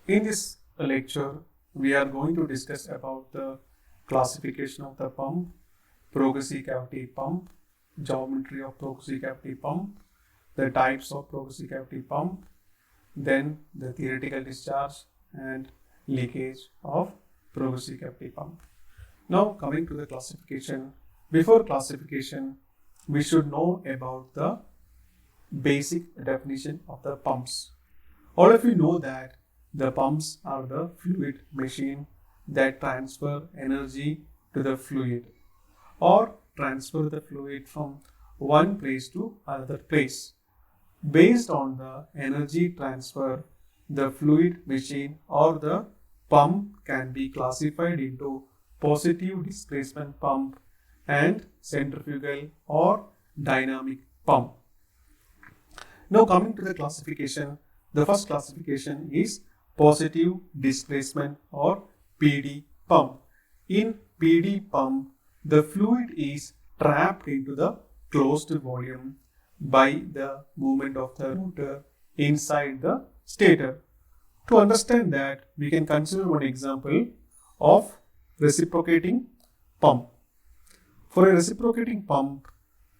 In this lecture, we are going to discuss about the classification of the pump, progressive cavity pump, geometry of progressive cavity pump, the types of progressive cavity pump, then the theoretical discharge and leakage of progressive cavity pump. Now coming to the classification, before classification, we should know about the basic definition of the pumps. All of you know that the pumps are the fluid machine that transfer energy to the fluid or transfer the fluid from one place to another place. Based on the energy transfer, the fluid machine or the pump can be classified into positive displacement pump and centrifugal or dynamic pump. Now coming to the classification, the first classification is positive displacement or PD pump. In PD pump, the fluid is trapped into the closed volume by the movement of the rotor inside the stator. To understand that, we can consider one example of reciprocating pump. For a reciprocating pump,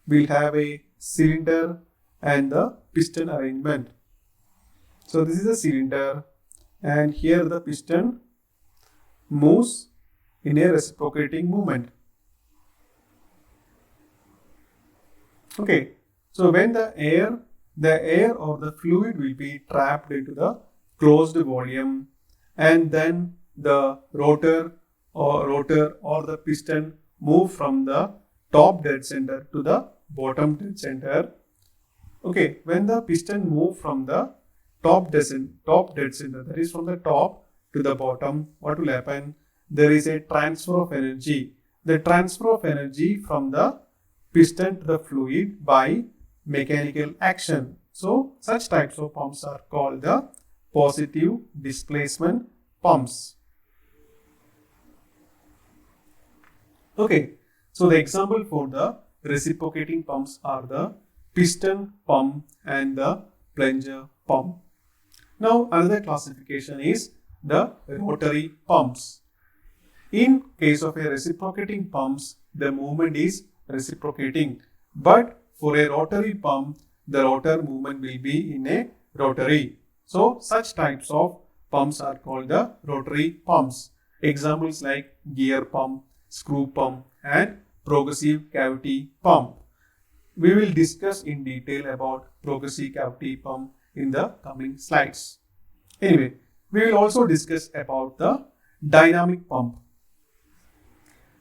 we'll have a cylinder and the piston arrangement. So this is a cylinder and here the piston moves in a reciprocating movement. Okay, so when the air or the fluid will be trapped into the closed volume and then the rotor or the piston move from the top dead center to the bottom dead center. Okay, when the piston move from the top dead center, that is from the top to the bottom, what will happen? There is a transfer of energy. The transfer of energy from the piston to the fluid by mechanical action. So such types of pumps are called the positive displacement pumps. Okay, so the example for the reciprocating pumps are the piston pump and the plunger pump. Now another classification is the rotary pumps. In case of a reciprocating pumps, the movement is reciprocating, but for a rotary pump, the rotor movement will be in a rotary. So such types of pumps are called the rotary pumps. Examples like gear pump, screw pump and progressive cavity pump. We will discuss in detail about progressive cavity pump in the coming slides. Anyway, we will also discuss about the dynamic pump.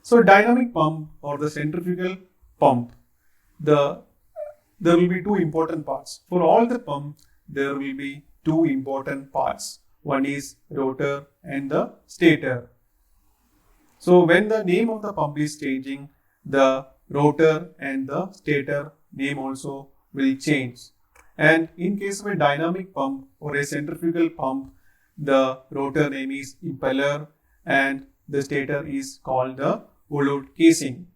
So dynamic pump or the centrifugal pump, there will be two important parts. For all the pump, there will be two important parts. One is rotor and the stator. So when the name of the pump is changing, the rotor and the stator name also will change. And in case of a dynamic pump or a centrifugal pump, the rotor name is impeller and the stator is called the volute casing.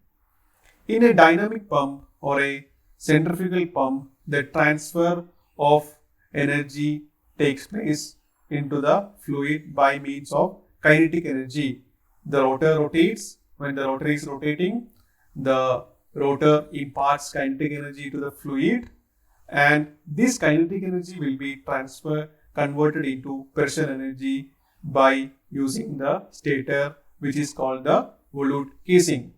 In a dynamic pump or a centrifugal pump, the transfer of energy takes place into the fluid by means of kinetic energy. The rotor rotates. When the rotor is rotating, the rotor imparts kinetic energy to the fluid and this kinetic energy will be converted into pressure energy by using the stator, which is called the volute casing.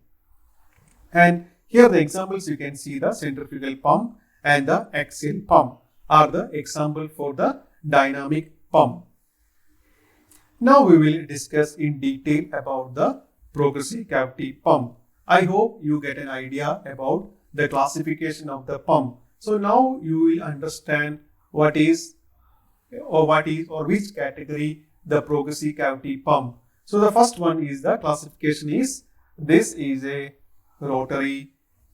And here the examples you can see, the centrifugal pump and the axial pump are the example for the dynamic pump. Now we will discuss in detail about the progressive cavity pump. I hope you get an idea about the classification of the pump. So now you will understand which category the progressive cavity pump. So the first one is the classification is, this is a rotary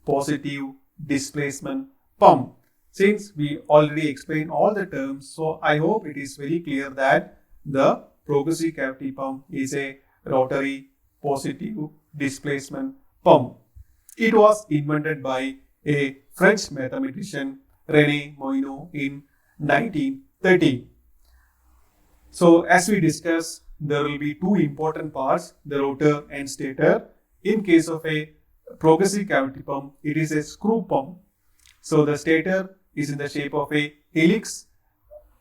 positive displacement pump. Since we already explained all the terms, so I hope it is very clear that the progressive cavity pump is a rotary positive displacement pump. It was invented by a French mathematician René Moinot in 1930. So as we discussed, there will be two important parts, the rotor and stator. In case of a progressive cavity pump, it is a screw pump. So the stator is in the shape of a helix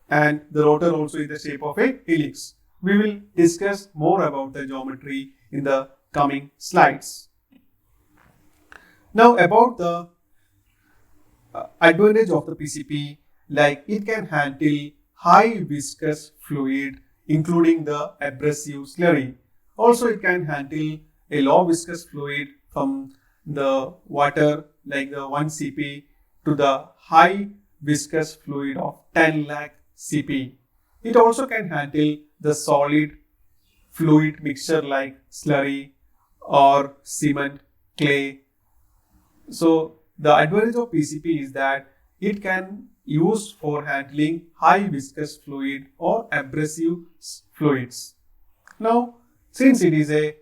and the rotor also is the shape of a helix. We will discuss more about the geometry in the coming slides. Now about the advantage of the PCP, like it can handle high viscous fluid including the abrasive slurry. Also it can handle a low viscous fluid from the water like the 1 CP to the high viscous fluid of 10 lakh CP. It also can handle the solid fluid mixture like slurry or cement, clay. So the advantage of PCP is that it can use for handling high viscous fluid or abrasive fluids. Now, since it is a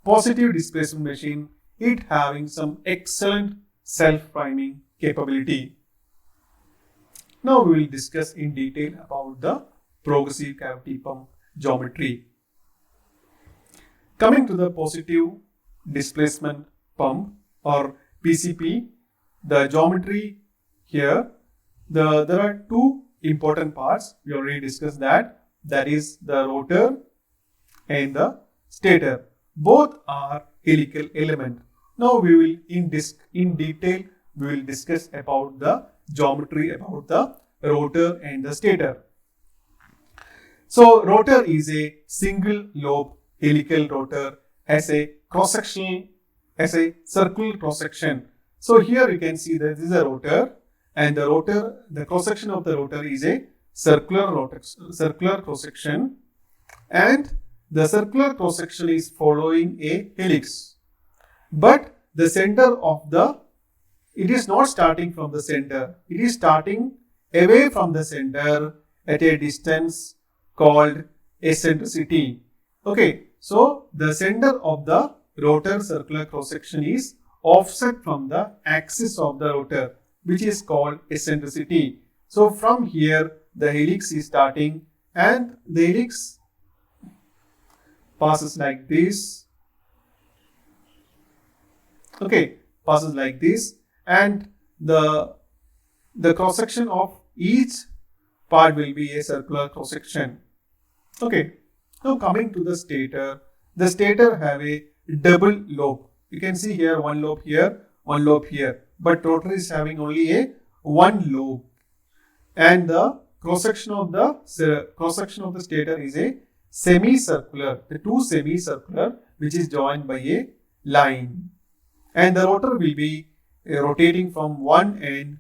positive displacement machine, it having some excellent self-priming capability. Now we will discuss in detail about the progressive cavity pump geometry. Coming to the positive displacement pump or PCP, the geometry here, there are two important parts. We already discussed that. That is the rotor and the stator. Both are helical element. Now we will in detail we will discuss about the geometry about the rotor and the stator. So rotor is a single lobe helical rotor, has a cross-sectional, has a circular cross-section. So here you can see that this is a rotor and the rotor, the cross-section of the rotor is a circular cross-section and the circular cross-section is following a helix. But the center of the, it is not starting from the center, it is starting away from the center at a distance called eccentricity. Okay, so the center of the rotor circular cross-section is offset from the axis of the rotor, which is called eccentricity. So from here the helix is starting and the helix passes like this. Okay, passes like this and the cross-section of each part will be a circular cross-section. Okay, now coming to the stator have a double lobe. You can see here one lobe here, one lobe here, but rotor is having only a one lobe, and the cross-section of the stator is a semicircular, the two semicircular which is joined by a line, and the rotor will be rotating from one end,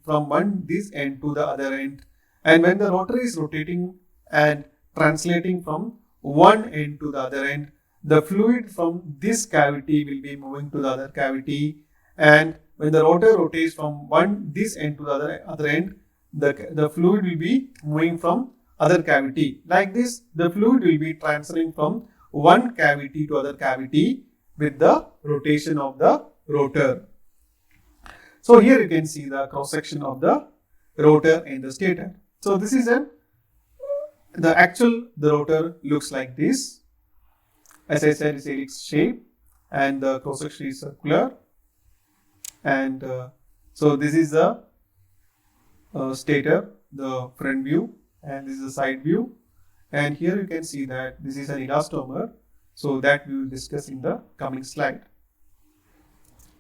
this end to the other end, and when the rotor is rotating and translating from one end to the other end, the fluid from this cavity will be moving to the other cavity, and when the rotor rotates from this end to the other end, the fluid will be moving from other cavity. Like this, the fluid will be transferring from one cavity to other cavity with the rotation of the rotor. So here you can see the cross section of the rotor and the stator. So this is the rotor looks like this. As I said, it's helix shape and the cross section is circular. And so this is the stator, the front view, and this is the side view. And here you can see that this is an elastomer. So that we will discuss in the coming slide.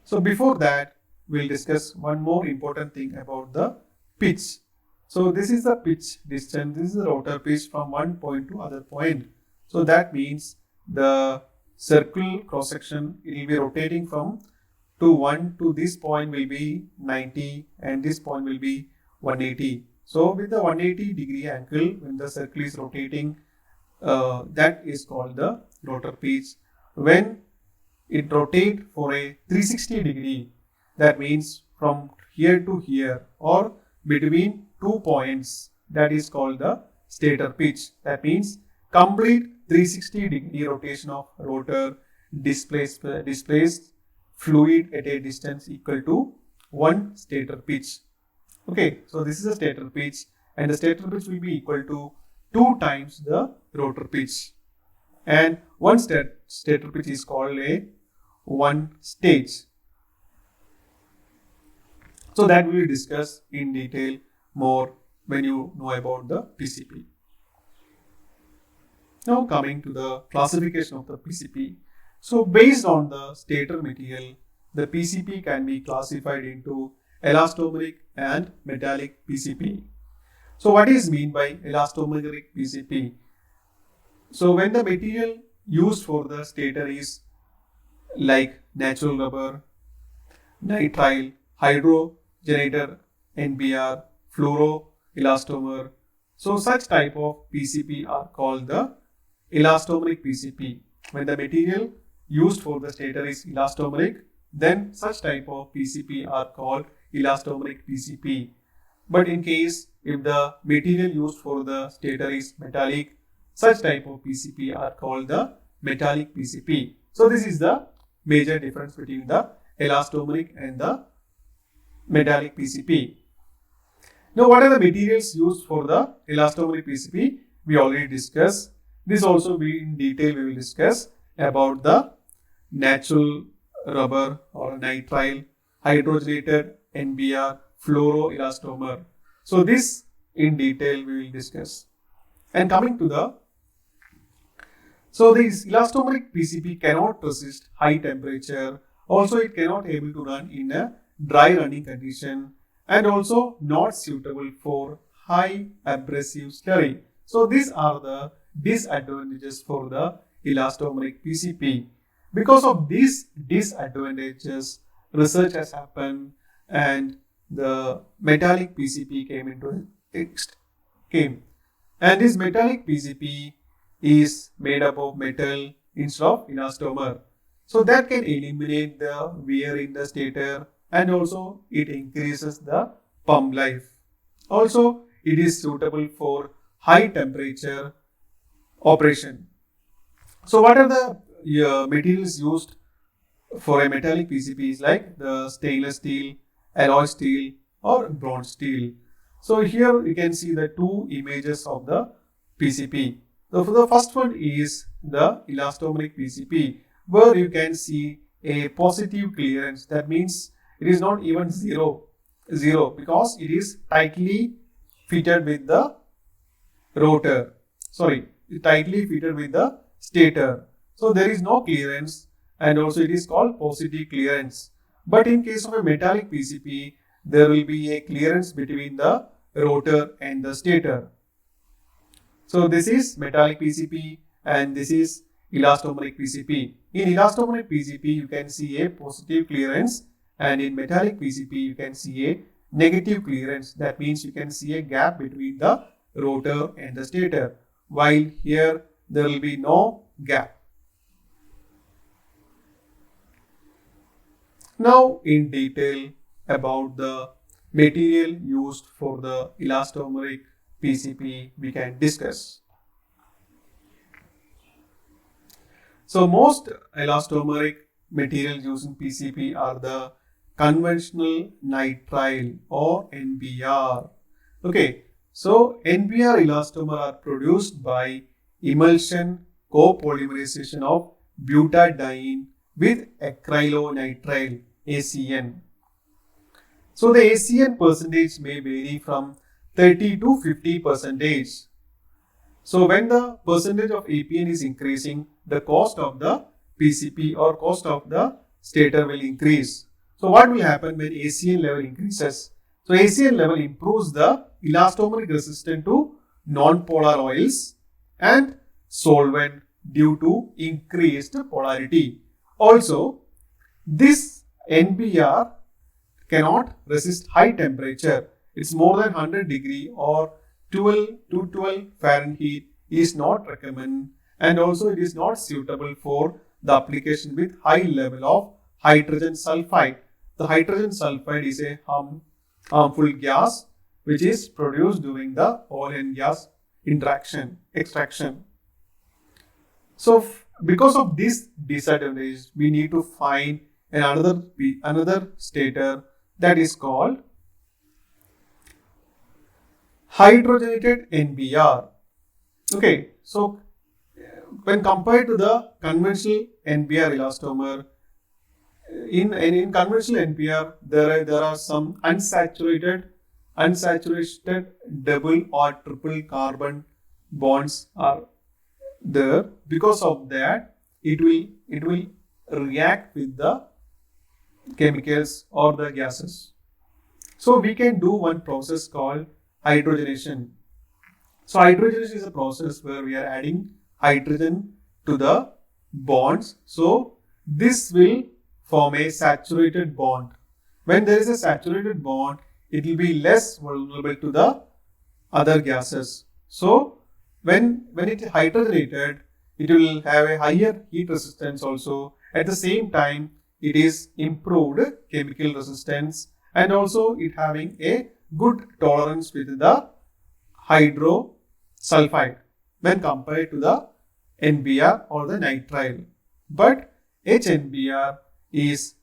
So before that, we'll discuss one more important thing about the pitch. So this is the pitch distance. This is the rotor pitch from one point to other point. So that means the circle cross section, it will be rotating from to this point will be 90 and this point will be 180. So with the 180 degree angle when the circle is rotating, that is called the rotor pitch. When it rotates for a 360 degree, that means from here to here or between 2 points, that is called the stator pitch. That means complete 360 degree rotation of rotor displaced fluid at a distance equal to one stator pitch. Okay, so this is a stator pitch and the stator pitch will be equal to 2 times the rotor pitch. And one stator pitch is called a one stage. So that we will discuss in detail more when you know about the PCP. Now coming to the classification of the PCP. So based on the stator material, the PCP can be classified into elastomeric and metallic PCP. So what is mean by elastomeric PCP? So when the material used for the stator is like natural rubber, nitrile, hydrogenator, NBR, fluoroelastomer. So such type of PCP are called the elastomeric PCP. When the material used for the stator is elastomeric, then such type of PCP are called elastomeric PCP. But in case if the material used for the stator is metallic, such type of PCP are called the metallic PCP. So this is the major difference between the elastomeric and the metallic PCP. Now what are the materials used for the elastomeric PCP? We already discussed. This also in detail we will discuss about the natural rubber or nitrile, hydrogenated NBR, fluoroelastomer. So this in detail we will discuss. And coming to the, so this elastomeric PCP cannot resist high temperature. Also it cannot able to run in a dry running condition and also not suitable for high abrasive slurry. So these are the disadvantages for the elastomeric PCP. Because of these disadvantages, research has happened and the metallic PCP came. And this metallic PCP is made up of metal instead of elastomer. So that can eliminate the wear in the stator and also it increases the pump life. Also, it is suitable for high temperature operation. So what are the materials used for a metallic PCP is like the stainless steel, alloy steel or bronze steel. So here you can see the two images of the PCP. So for the first one is the elastomeric PCP where you can see a positive clearance. That means it is not even zero because it is tightly fitted with the rotor. Tightly fitted with the stator. So there is no clearance and also it is called positive clearance. But in case of a metallic PCP, there will be a clearance between the rotor and the stator. So this is metallic PCP and this is elastomeric PCP. In elastomeric PCP, you can see a positive clearance and in metallic PCP, you can see a negative clearance. That means you can see a gap between the rotor and the stator. While here, there will be no gap. Now in detail about the material used for the elastomeric PCP we can discuss. So most elastomeric materials used in PCP are the conventional nitrile or NBR. Okay, so NBR elastomer are produced by emulsion copolymerization of butadiene with acrylonitrile ACN. So the ACN percentage may vary from 30 to 50%. So when the percentage of APN is increasing, the cost of the PCP or cost of the stator will increase. So what will happen when ACN level increases? So ACN level improves the elastomeric resistance to non-polar oils and solvent due to increased polarity. Also, this NBR cannot resist high temperature. It's more than 100 degree or 12 Fahrenheit is not recommended, and also it is not suitable for the application with high level of hydrogen sulfide. The hydrogen sulfide is a harmful gas which is produced during the oil and gas extraction. So because of this disadvantage, we need to find another stator that is called hydrogenated NBR. Okay, so when compared to the conventional NPR elastomer, in conventional NPR, there are some unsaturated double or triple carbon bonds are there. Because of that, it will react with the chemicals or the gases. So we can do one process called hydrogenation. So hydrogenation is a process where we are adding hydrogen to the bonds. So this will form a saturated bond. When there is a saturated bond, it will be less vulnerable to the other gases. So when it is hydrogenated, it will have a higher heat resistance also. At the same time, it is improved chemical resistance, and also it having a good tolerance with the hydrosulfide when compared to the NBR or the nitrile. But HNBR is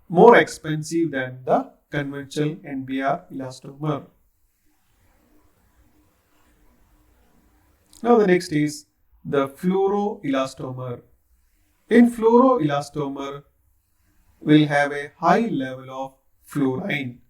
more expensive than the conventional NBR elastomer. Now the next is the fluoroelastomer. In fluoroelastomer, will have a high level of fluorine,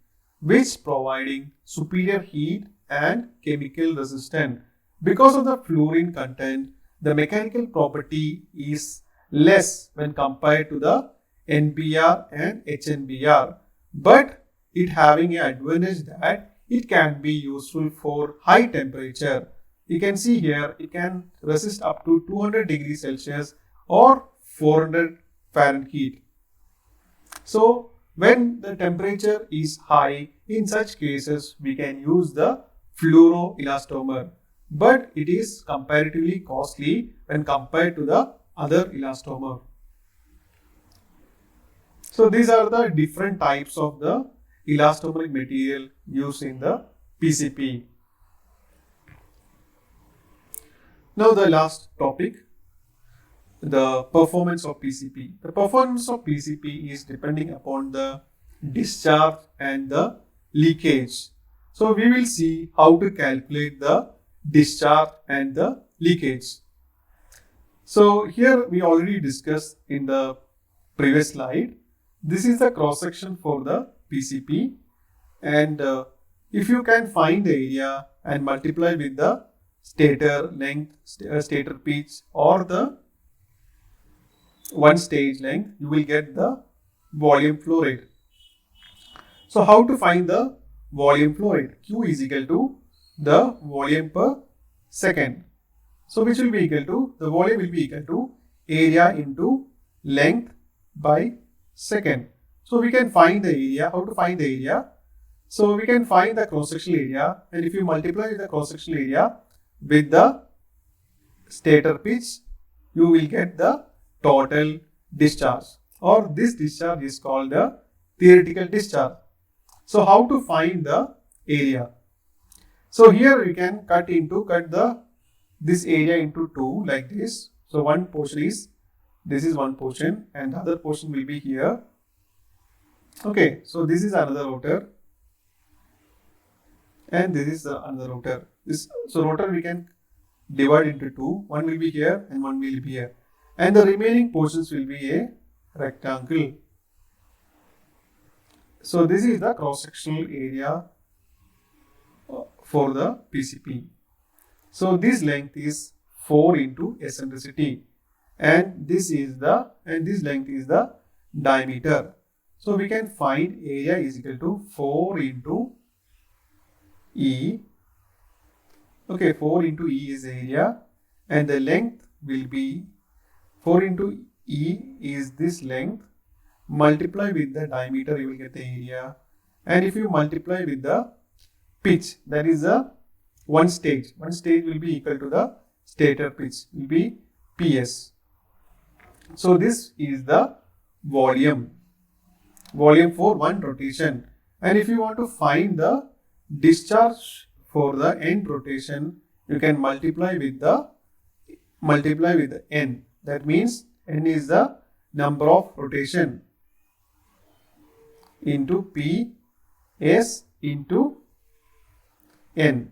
which providing superior heat and chemical resistance. Because of the fluorine content, the mechanical property is less when compared to the NBR and HNBR, but it having an advantage that it can be useful for high temperature. You can see here it can resist up to 200 degrees Celsius or 400 Fahrenheit. So when the temperature is high, in such cases we can use the fluoroelastomer, but it is comparatively costly when compared to the other elastomer. So these are the different types of the elastomeric material used in the PCP. Now the last topic, the performance of PCP. The performance of PCP is depending upon the discharge and the leakage. So we will see how to calculate the discharge and the leakage. So here we already discussed in the previous slide. This is the cross section for the PCP, and if you can find the area and multiply with the stator length, stator pitch, or the one stage length, you will get the volume flow rate. So how to find the volume flow rate? Q is equal to the volume per second. So which will be equal to, the volume will be equal to area into length by second. So we can find the area. How to find the area? So we can find the cross-sectional area, and if you multiply the cross-sectional area with the stator pitch, you will get the total discharge, or this discharge is called the theoretical discharge. So how to find the area? So here we can cut this area into two like this. So one portion is, this is one portion, and the other portion will be here. Okay, so this is another rotor, and this is another rotor. So rotor we can divide into two. One will be here and one will be here, and the remaining portions will be a rectangle. So this is the cross-sectional area for the PCP. So this length is 4 into eccentricity, and this length is the diameter. So we can find area is equal to 4 into E. Okay, 4 into E is the area, and the length will be 4 into E is this length. Multiply with the diameter, you will get the area, and if you multiply with the pitch, that is the one stage will be equal to the stator pitch, will be PS. So this is the volume for one rotation, and if you want to find the discharge for the end rotation, you can multiply with the n. That means n is the number of rotation into P S into n.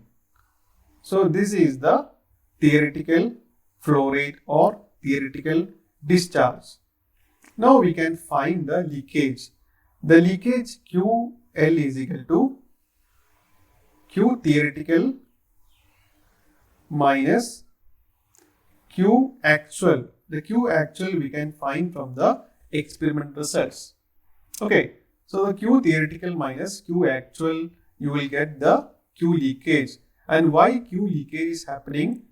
So this is the theoretical flow rate or theoretical discharge. Now we can find the leakage. The leakage QL is equal to Q theoretical minus Q actual. The Q actual we can find from the experiment results. Okay, so the Q theoretical minus Q actual, you will get the Q leakage. And why Q leakage is happening?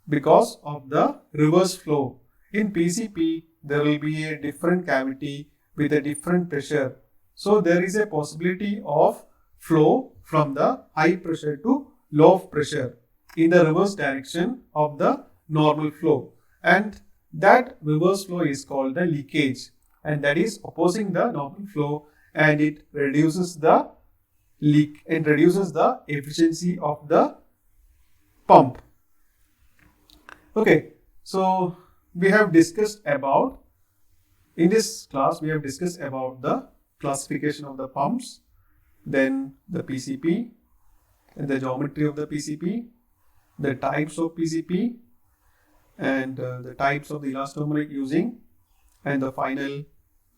Because of the reverse flow. In PCP, there will be a different cavity with a different pressure. So there is a possibility of flow from the high pressure to low pressure in the reverse direction of the normal flow. And that reverse flow is called the leakage. And that is opposing the normal flow, and it reduces the leak and reduces the efficiency of the pump. Okay, so we have discussed about, in this class we have discussed about the classification of the pumps, then the PCP, and the geometry of the PCP, the types of PCP, and the types of the elastomeric using, and the final,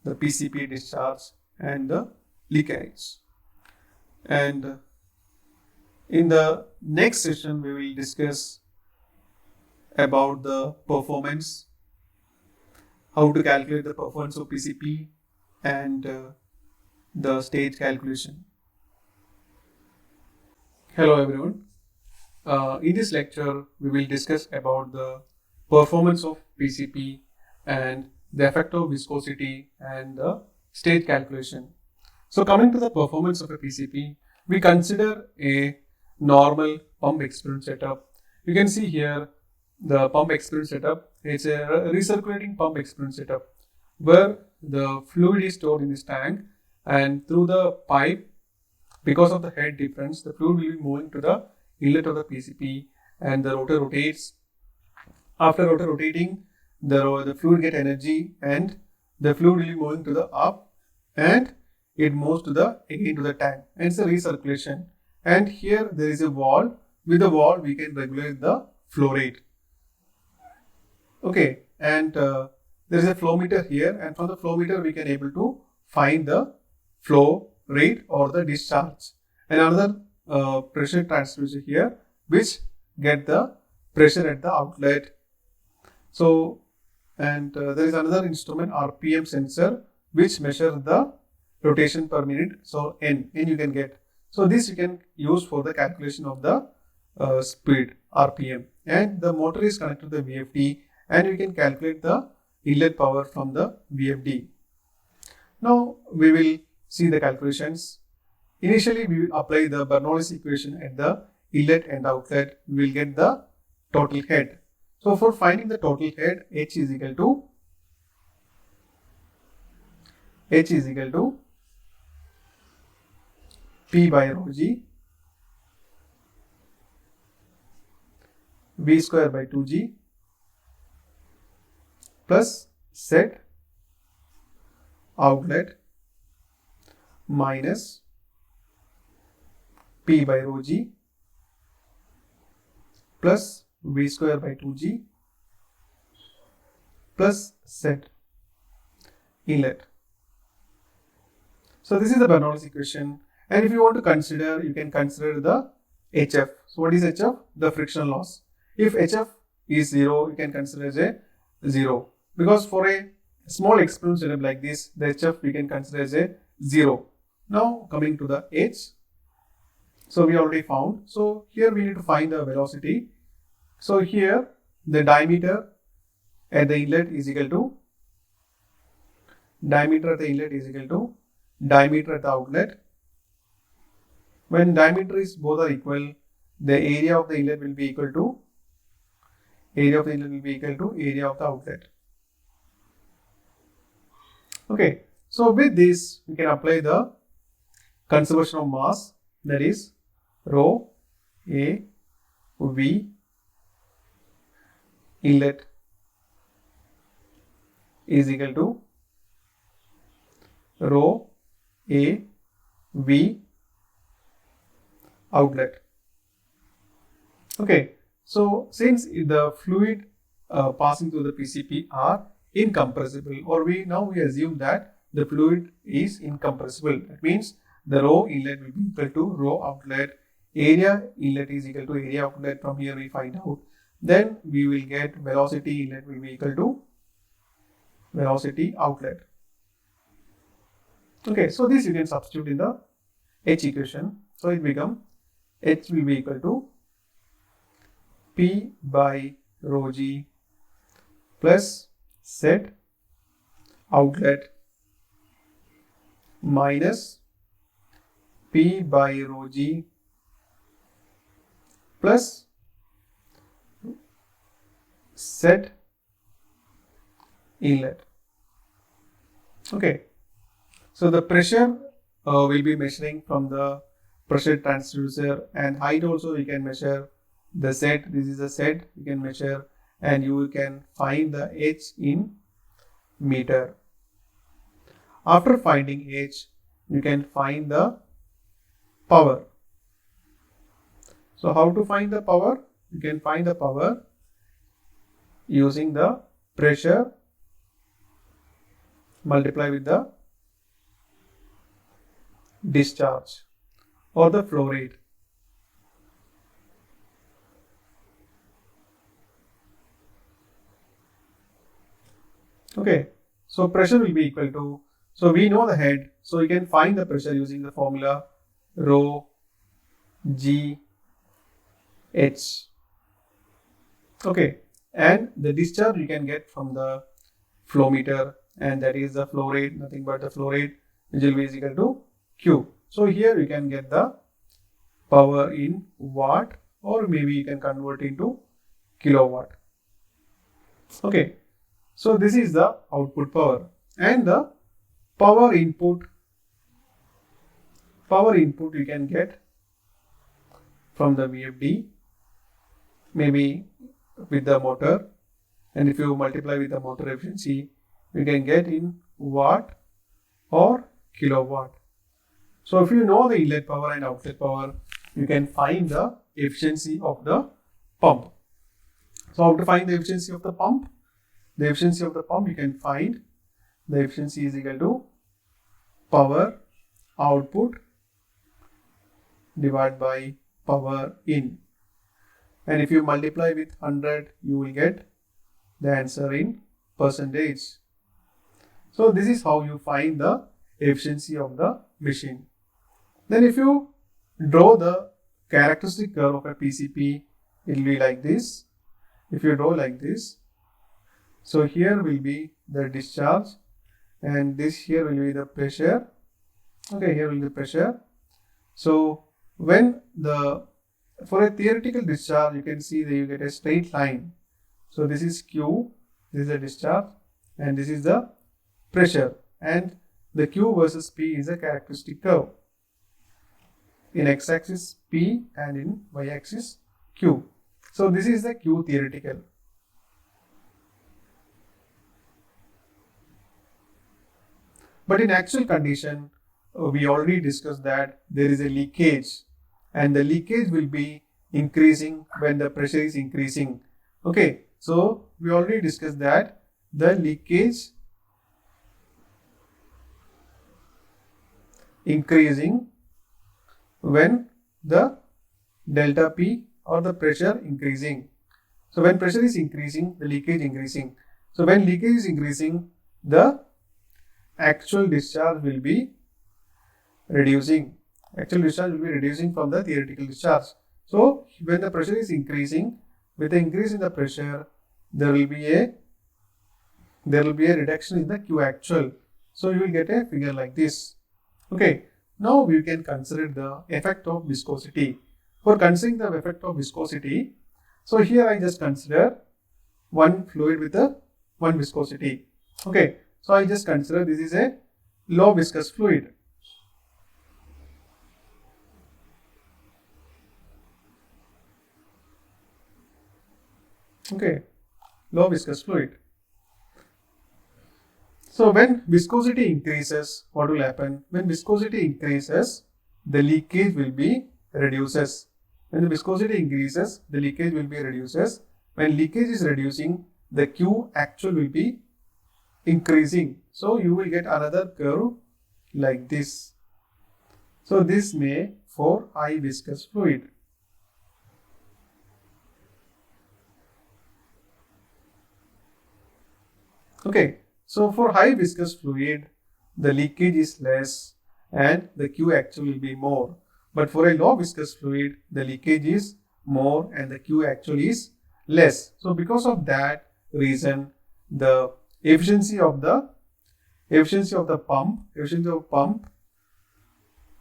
the PCP discharge and the leakage. And in the next session we will discuss about the performance, how to calculate the performance of PCP, and the stage calculation. Hello everyone. In this lecture we will discuss about the performance of PCP and the effect of viscosity and the stage calculation. So coming to the performance of a PCP, we consider a normal pump experiment setup. You can see here the pump experiment setup. It's a recirculating pump experiment setup where the fluid is stored in this tank, and through the pipe, because of the head difference, the fluid will be moving to the inlet of the PCP, and the rotor rotates. After rotor rotating, the fluid get energy, and the fluid will be moving to the up, and it moves to the again to the tank, and it's a recirculation. And here there is a valve. With the valve we can regulate the flow rate. Okay, and there is a flow meter here, and from the flow meter we can able to find the flow rate or the discharge. And another pressure transducer here, which get the pressure at the outlet. So, and there is another instrument, RPM sensor, which measure the rotation per minute. So N you can get. So this you can use for the calculation of the speed, RPM. And the motor is connected to the VFD, and we can calculate the inlet power from the VFD. Now we will see the calculations. Initially we will apply the Bernoulli's equation at the inlet and outlet. We will get the total head. So for finding the total head, H is equal to P by rho G, V square by 2G plus set outlet minus P by rho G plus V square by 2G plus set inlet. So this is the Bernoulli's equation, and if you want to consider, you can consider the HF. So what is HF? The frictional loss. If HF is 0, you can consider as a 0, because for a small experiment setup like this, the HF we can consider as a 0. Now coming to the H, so we already found. So here we need to find the velocity. So here the diameter at the inlet is equal to diameter at the outlet. When diameter is both are equal, the area of the inlet will be equal to area of the outlet. Okay, so with this we can apply the conservation of mass, that is rho A V inlet is equal to rho A V outlet. Okay, So since the fluid passing through the PCP are incompressible, or we assume that the fluid is incompressible. That means the rho inlet will be equal to rho outlet. Area inlet is equal to area outlet. From here we find out. Then we will get velocity inlet will be equal to velocity outlet. Okay, so this you can substitute in the H equation. So it becomes H will be equal to P by rho g plus Z outlet minus P by rho g plus Z inlet. Okay, so the pressure will be measuring from the pressure transducer, and height also we can measure the Z. This is the Z you can measure, and you can find the H in meter. After finding H, you can find the power. So how to find the power? You can find the power using the pressure multiply with the discharge or the flow rate. Okay, so pressure will be equal to, so we know the head, so you can find the pressure using the formula rho g h. Okay, and the discharge you can get from the flow meter, and that is the flow rate, nothing but the flow rate, which will be equal to Q. So here you can get the power in watt, or maybe you can convert into kilowatt. Okay, so this is the output power, and the power input you can get from the VFD, maybe with the motor, and if you multiply with the motor efficiency, you can get in watt or kilowatt. So if you know the inlet power and outlet power, you can find the efficiency of the pump. So how to find the efficiency of the pump? The efficiency of the pump you can find, the efficiency is equal to power output divided by power in. And if you multiply with 100, you will get the answer in percentage. So this is how you find the efficiency of the machine. Then if you draw the characteristic curve of a PCP, it will be like this. If you draw like this, so here will be the discharge, and this here will be the pressure. Okay, here will be the pressure. So when for a theoretical discharge, you can see that you get a straight line. So this is Q, this is the discharge, and this is the pressure, and the Q versus P is a characteristic curve. In x-axis P and in y-axis Q. So this is the Q theoretical. But in actual condition, we already discussed that there is a leakage, and the leakage will be increasing when the pressure is increasing. Okay, so we already discussed that the leakage increasing when the delta P or the pressure increasing. So when pressure is increasing, the leakage increasing. So when leakage is increasing, the actual discharge will be reducing. Actual discharge will be reducing from the theoretical discharge. So when the pressure is increasing, with the increase in the pressure, there will be a reduction in the Q actual. So you will get a figure like this. Okay. Now we can consider the effect of viscosity. For considering the effect of viscosity, so here I just consider one fluid with one viscosity. Okay, so I just consider this is a low viscous fluid. Okay, low viscous fluid. So when viscosity increases, what will happen? When viscosity increases, the leakage will be reduces. When the viscosity increases, the leakage will be reduces. When leakage is reducing, the Q actual will be increasing. So you will get another curve like this. So this may for high viscous fluid. Okay, so for high viscous fluid, the leakage is less and the Q actual will be more. But for a low viscous fluid, the leakage is more and the Q actual is less. So because of that reason, the efficiency of the pump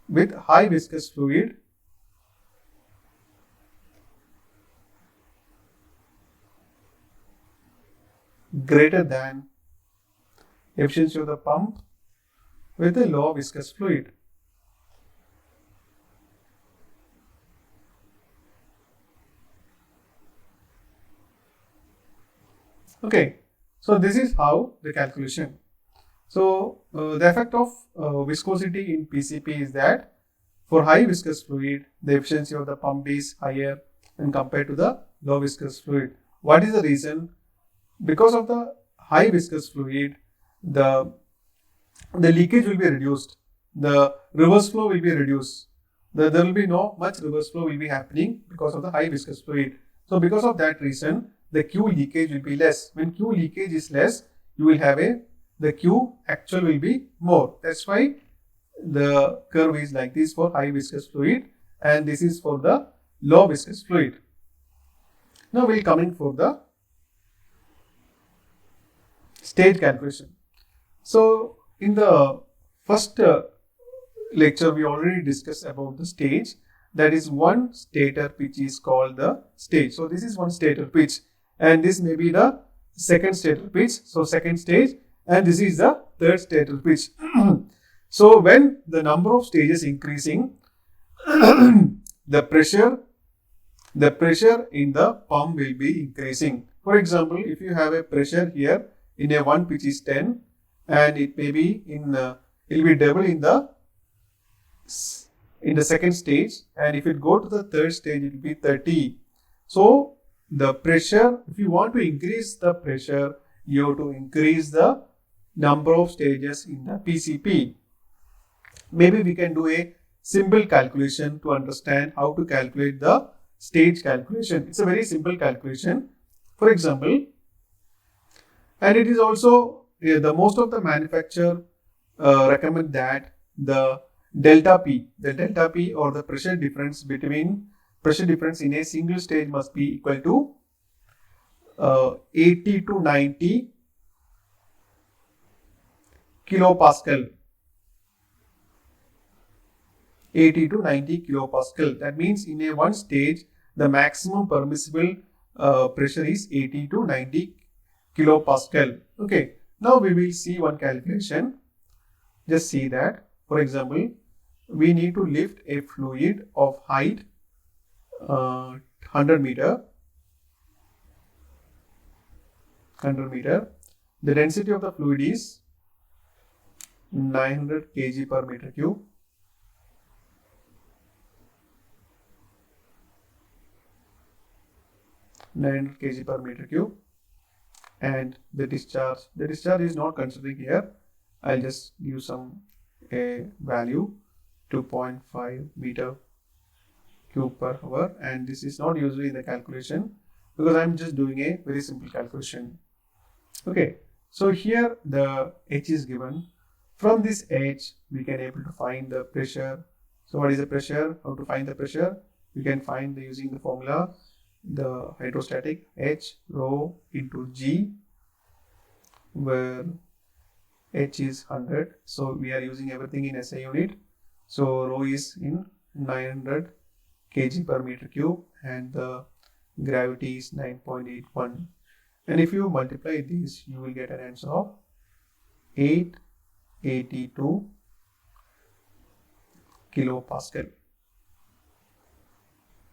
with high viscous fluid greater than efficiency of the pump with a low viscous fluid. Okay, so this is how the calculation. So the effect of viscosity in PCP is that for high viscous fluid, the efficiency of the pump is higher when compared to the low viscous fluid. What is the reason? Because of the high viscous fluid, the leakage will be reduced. The reverse flow will be reduced. There will be no much reverse flow will be happening because of the high viscous fluid. So because of that reason, the Q leakage will be less. When Q leakage is less, you will have the Q actual will be more. That's why the curve is like this for high viscous fluid and this is for the low viscous fluid. Now we will coming for the stage calculation. So in the first lecture we already discussed about the stage. That is one stator pitch is called the stage. So this is one stator pitch and this may be the second stator pitch. So second stage, and this is the third stator pitch. So when the number of stages increasing, the pressure in the pump will be increasing. For example, if you have a pressure here in a one pitch is 10 and it may be in it will be double in the second stage, and if it go to the third stage it will be 30. So the pressure, if you want to increase the pressure, you have to increase the number of stages in the PCP. Maybe we can do a simple calculation to understand how to calculate the stage calculation. It's a very simple calculation. For example, and it is also the most of the manufacturer recommend that the delta P or the pressure difference in a single stage must be equal to 80 to 90 kilopascal. 80 to 90 kilopascal. That means in a one stage, the maximum permissible pressure is 80 to 90 kilopascal. Okay. Now we will see one calculation. Just see that. For example, we need to lift a fluid of height 100 meter. The density of the fluid is 900 kg per meter cube. And the discharge is not considering here. I'll just give a value 2.5 meter cube per hour, and this is not usually in the calculation because I'm just doing a very simple calculation. Okay, so here the H is given. From this H we can able to find the pressure. So what is the pressure? How to find the pressure? You can find using the formula, the hydrostatic H rho into G, where H is 100. So we are using everything in SI unit. So rho is in 900 kg per meter cube and the gravity is 9.81. And if you multiply these, you will get an answer of 882 kilopascal.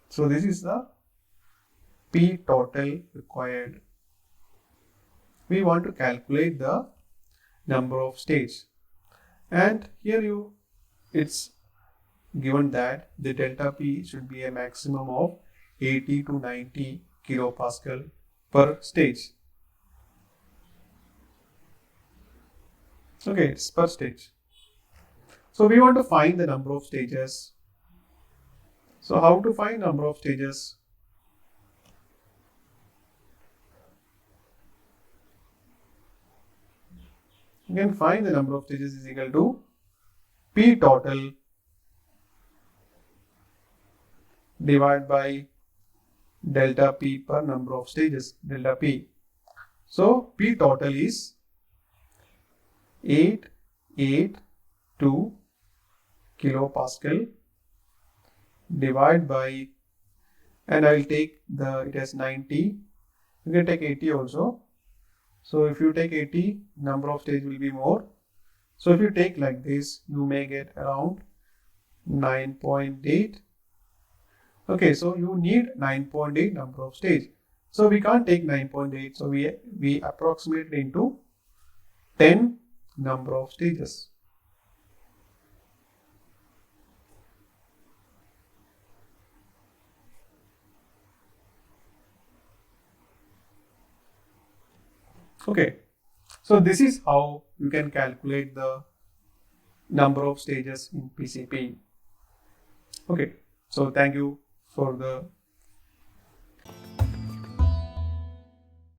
So this is the P total required. We want to calculate the number of stages, and here it's given that the delta P should be a maximum of 80 to 90 kilopascal per stage. Okay, it's per stage. So we want to find the number of stages. So how to find number of stages? You can find the number of stages is equal to P total divided by delta P per number of stages, delta P. So P total is 882 kilopascal divided by, and I will take it as 90. You can take 80 also. So if you take 80, number of stage will be more. So if you take like this, you may get around 9.8. Okay, so you need 9.8 number of stage. So we can't take 9.8. So we approximate it into 10 number of stages. Okay, so this is how you can calculate the number of stages in PCP. Okay, so thank you for the